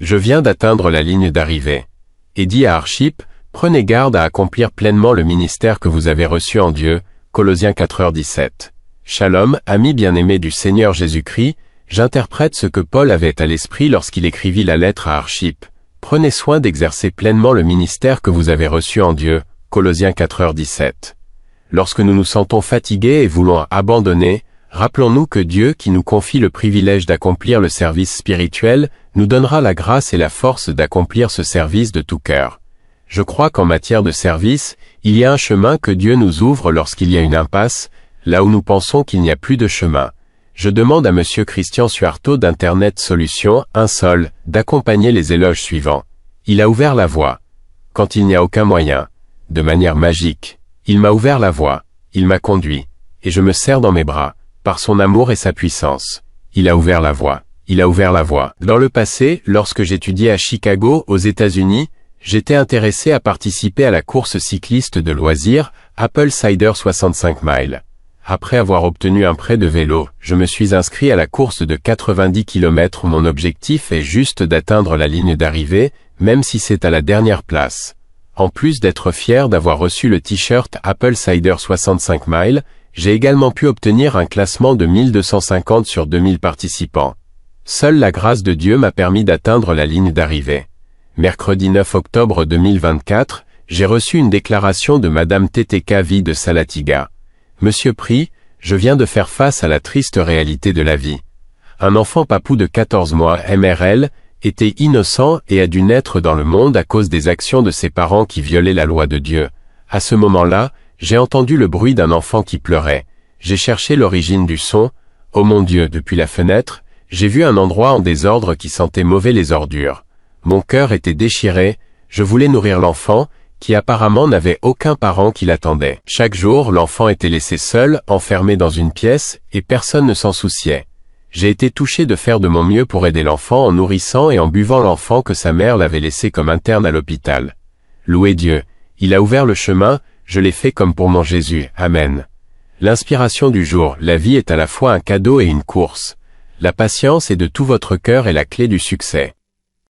Je viens d'atteindre la ligne d'arrivée. Et dit à Archip, prenez garde à accomplir pleinement le ministère que vous avez reçu en Dieu, Colossiens 4h17. Shalom, amis bien-aimés du Seigneur Jésus-Christ, j'interprète ce que Paul avait à l'esprit lorsqu'il écrivit la lettre à Archip. Prenez soin d'exercer pleinement le ministère que vous avez reçu en Dieu, Colossiens 4h17. Lorsque nous nous sentons fatigués et voulons abandonner, rappelons-nous que Dieu, qui nous confie le privilège d'accomplir le service spirituel, nous donnera la grâce et la force d'accomplir ce service de tout cœur. Je crois qu'en matière de service, il y a un chemin que Dieu nous ouvre lorsqu'il y a une impasse, là où nous pensons qu'il n'y a plus de chemin. Je demande à Monsieur Christian Suarto d'Internet Solutions, d'accompagner les éloges suivants. Il a ouvert la voie. Quand il n'y a aucun moyen. De manière magique. Il m'a ouvert la voie. Il m'a conduit. Et je me serre dans mes bras. Par son amour et sa puissance. Il a ouvert la voie. Il a ouvert la voie. Dans le passé, lorsque j'étudiais à Chicago, aux États-Unis, j'étais intéressé à participer à la course cycliste de loisirs, Applesider 65 miles. Après avoir obtenu un prêt de vélo, je me suis inscrit à la course de 90 km. Mon objectif est juste d'atteindre la ligne d'arrivée, même si c'est à la dernière place. En plus d'être fier d'avoir reçu le t-shirt Applesider 65 miles, j'ai également pu obtenir un classement de 1250 sur 2000 participants. Seule la grâce de Dieu m'a permis d'atteindre la ligne d'arrivée. Mercredi 9 octobre 2024, j'ai reçu une déclaration de Madame TTK Vie de Salatiga. Monsieur Pri, je viens de faire face à la triste réalité de la vie. Un enfant papou de 14 mois, MRL, était innocent et a dû naître dans le monde à cause des actions de ses parents qui violaient la loi de Dieu. À ce moment-là, j'ai entendu le bruit d'un enfant qui pleurait. J'ai cherché l'origine du son. Oh mon Dieu, depuis la fenêtre, j'ai vu un endroit en désordre qui sentait mauvais les ordures. Mon cœur était déchiré, je voulais nourrir l'enfant, qui apparemment n'avait aucun parent qui l'attendait. Chaque jour, l'enfant était laissé seul, enfermé dans une pièce, et personne ne s'en souciait. J'ai été touché de faire de mon mieux pour aider l'enfant en nourrissant et en buvant l'enfant que sa mère l'avait laissé comme interne à l'hôpital. Louez Dieu, il a ouvert le chemin, je l'ai fait comme pour mon Jésus, Amen. L'inspiration du jour, la vie est à la fois un cadeau et une course. La patience et de tout votre cœur est la clé du succès.